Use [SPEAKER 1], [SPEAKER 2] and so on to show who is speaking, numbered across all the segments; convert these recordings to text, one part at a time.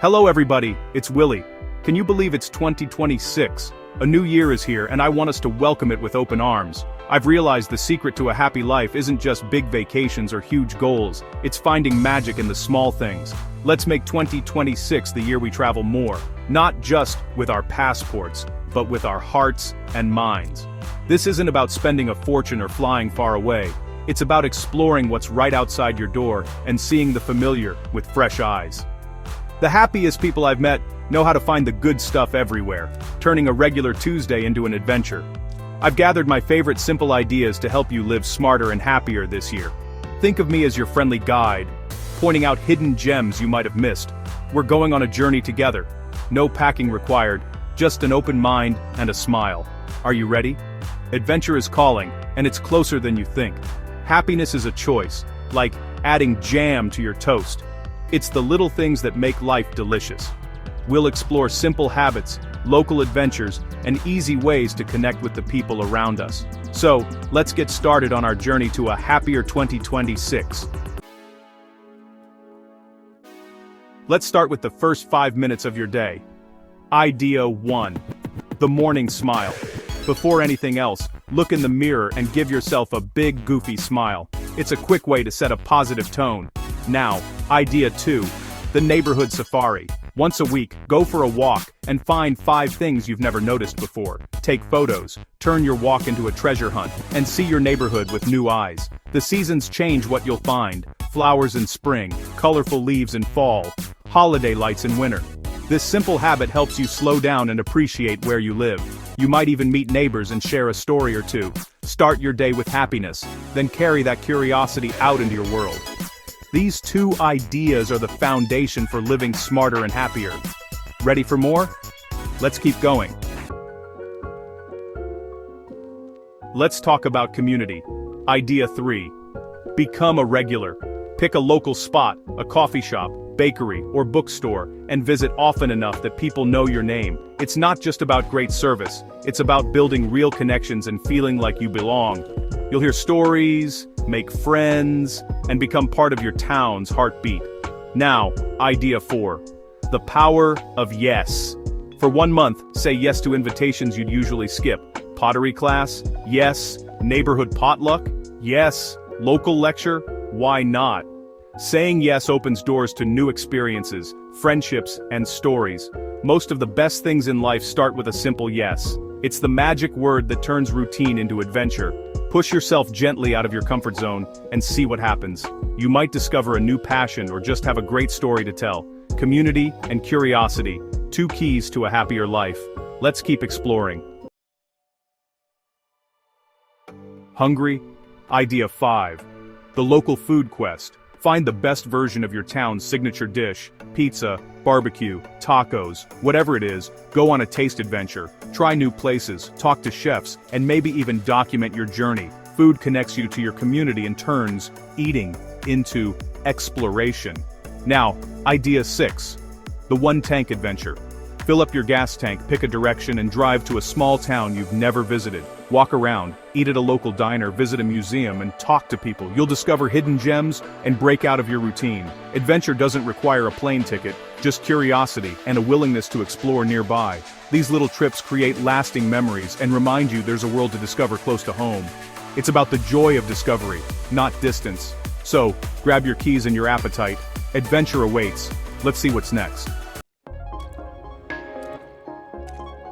[SPEAKER 1] Hello everybody, it's Willie. Can you believe it's 2026? A new year is here and I want us to welcome it with open arms. I've realized the secret to a happy life isn't just big vacations or huge goals, it's finding magic in the small things. Let's make 2026 the year we travel more, not just with our passports, but with our hearts and minds. This isn't about spending a fortune or flying far away. It's about exploring what's right outside your door and seeing the familiar with fresh eyes. The happiest people I've met know how to find the good stuff everywhere, turning a regular Tuesday into an adventure. I've gathered my favorite simple ideas to help you live smarter and happier this year. Think of me as your friendly guide, pointing out hidden gems you might have missed. We're going on a journey together. No packing required, just an open mind and a smile. Are you ready? Adventure is calling, and it's closer than you think. Happiness is a choice, like adding jam to your toast. It's the little things that make life delicious. We'll explore simple habits, local adventures, and easy ways to connect with the people around us. So, let's get started on our journey to a happier 2026. Let's start with the first 5 minutes of your day. Idea 1. The morning smile. Before anything else, look in the mirror and give yourself a big, goofy smile. It's a quick way to set a positive tone. Now, idea 2. The neighborhood safari. Once a week, go for a walk and find 5 things you've never noticed before. Take photos, turn your walk into a treasure hunt, and see your neighborhood with new eyes. The seasons change what you'll find. Flowers in spring, colorful leaves in fall, holiday lights in winter. This simple habit helps you slow down and appreciate where you live. You might even meet neighbors and share a story or two. Start your day with happiness, then carry that curiosity out into your world. These 2 ideas are the foundation for living smarter and happier. Ready for more? Let's keep going. Let's talk about community. Idea 3. Become a regular. Pick a local spot, a coffee shop, bakery, or bookstore, and visit often enough that people know your name. It's not just about great service, it's about building real connections and feeling like you belong. You'll hear stories, make friends, and become part of your town's heartbeat. Now, idea 4. The power of yes. For 1 month, say yes to invitations you'd usually skip. Pottery class? Yes. Neighborhood potluck? Yes. Local lecture? Why not? Saying yes opens doors to new experiences, friendships, and stories. Most of the best things in life start with a simple yes. It's the magic word that turns routine into adventure. Push yourself gently out of your comfort zone and see what happens. You might discover a new passion or just have a great story to tell. Community and curiosity, 2 keys to a happier life. Let's keep exploring. Hungry? Idea 5. The local food quest. Find the best version of your town's signature dish, pizza, barbecue, tacos, whatever it is, go on a taste adventure, try new places, talk to chefs, and maybe even document your journey. Food connects you to your community and turns eating into exploration. Now, idea 6. The one-tank adventure. Fill up your gas tank, pick a direction, and drive to a small town you've never visited. Walk around, eat at a local diner, visit a museum, and talk to people. You'll discover hidden gems and break out of your routine. Adventure doesn't require a plane ticket, just curiosity and a willingness to explore nearby. These little trips create lasting memories and remind you there's a world to discover close to home. It's about the joy of discovery, not distance. So, grab your keys and your appetite. Adventure awaits. Let's see what's next.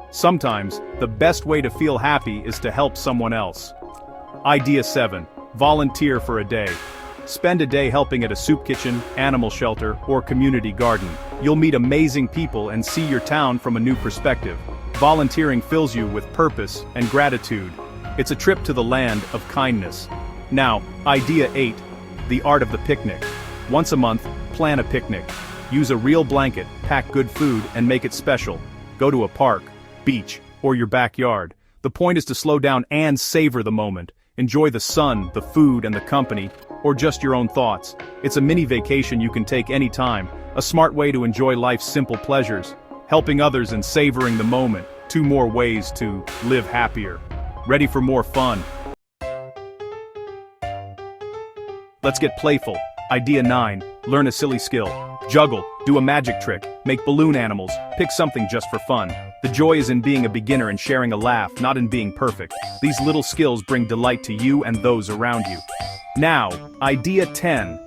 [SPEAKER 1] Sometimes, the best way to feel happy is to help someone else. Idea 7. Volunteer for a day. Spend a day helping at a soup kitchen, animal shelter, or community garden. You'll meet amazing people and see your town from a new perspective. Volunteering fills you with purpose and gratitude. It's a trip to the land of kindness. Now, idea 8. The art of the picnic. Once a month, plan a picnic. Use a real blanket, pack good food, and make it special. Go to a park, beach, or your backyard. The point is to slow down and savor the moment. Enjoy the sun, the food, and the company, or just your own thoughts. It's a mini vacation you can take anytime, a smart way to enjoy life's simple pleasures. Helping others and savoring the moment, 2 more ways to live happier. Ready for more fun? Let's get playful. Idea 9, learn a silly skill. Juggle, do a magic trick, make balloon animals, pick something just for fun. The joy is in being a beginner and sharing a laugh, not in being perfect. These little skills bring delight to you and those around you. Now, idea 10.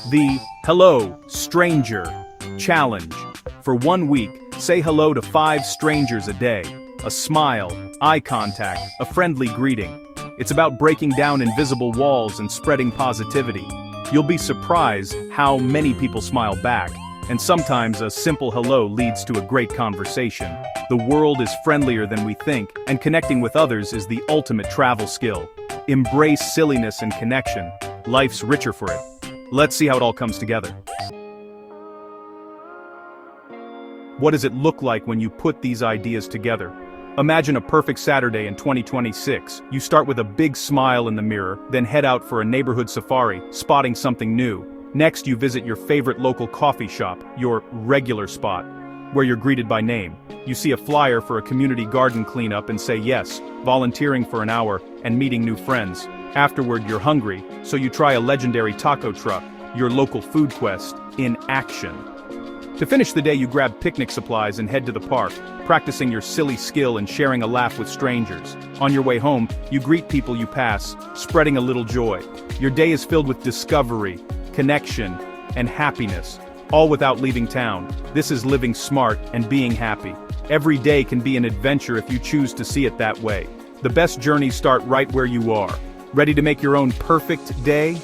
[SPEAKER 1] The Hello, Stranger Challenge. For 1 week, say hello to 5 strangers a day. A smile, eye contact, a friendly greeting. It's about breaking down invisible walls and spreading positivity. You'll be surprised how many people smile back, and sometimes a simple hello leads to a great conversation. The world is friendlier than we think, and connecting with others is the ultimate travel skill. Embrace silliness and connection. Life's richer for it. Let's see how it all comes together. What does it look like when you put these ideas together? Imagine a perfect Saturday in 2026. You start with a big smile in the mirror, then head out for a neighborhood safari, spotting something new. Next, you visit your favorite local coffee shop, your regular spot, where you're greeted by name. You see a flyer for a community garden cleanup and say yes, volunteering for an hour and meeting new friends. Afterward, you're hungry, so you try a legendary taco truck, your local food quest, in action. To finish the day, you grab picnic supplies and head to the park, practicing your silly skill and sharing a laugh with strangers. On your way home, you greet people you pass, spreading a little joy. Your day is filled with discovery, connection, and happiness, all without leaving town. This is living smart and being happy. Every day can be an adventure if you choose to see it that way. The best journeys start right where you are. Ready to make your own perfect day?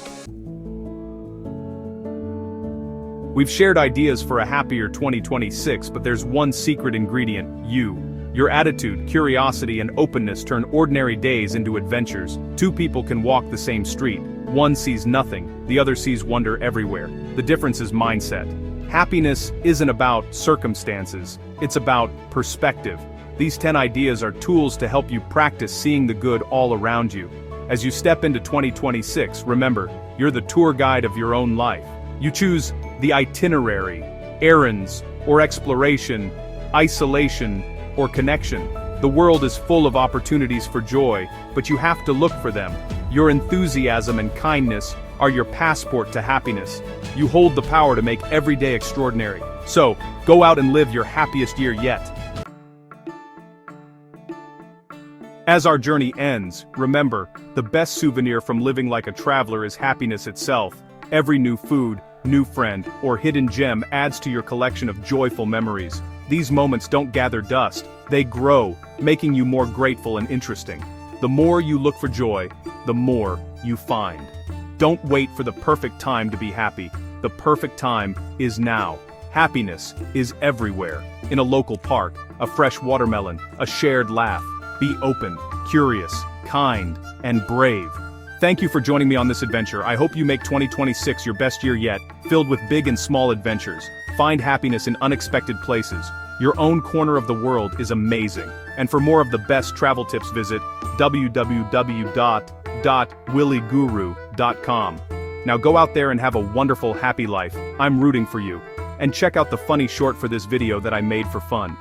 [SPEAKER 1] We've shared ideas for a happier 2026, but there's one secret ingredient: you. Your attitude, curiosity, and openness turn ordinary days into adventures. 2 people can walk the same street. One sees nothing, the other sees wonder everywhere. The difference is mindset. Happiness isn't about circumstances, it's about perspective. These 10 ideas are tools to help you practice seeing the good all around you. As you step into 2026, remember, you're the tour guide of your own life. You choose the itinerary, errands, or exploration, isolation, or connection. The world is full of opportunities for joy, but you have to look for them. Your enthusiasm and kindness are your passport to happiness. You hold the power to make every day extraordinary. So, go out and live your happiest year yet. As our journey ends, remember, the best souvenir from living like a traveler is happiness itself. Every new food, new friend, or hidden gem adds to your collection of joyful memories. These moments don't gather dust, they grow, making you more grateful and interesting. The more you look for joy, the more you find. Don't wait for the perfect time to be happy. The perfect time is now. Happiness is everywhere. In a local park, a fresh watermelon, a shared laugh. Be open, curious, kind, and brave. Thank you for joining me on this adventure. I hope you make 2026 your best year yet, filled with big and small adventures. Find happiness in unexpected places. Your own corner of the world is amazing. And for more of the best travel tips, visit www.willieguru.com. Now go out there and have a wonderful, happy life. I'm rooting for you. And check out the funny short for this video that I made for fun.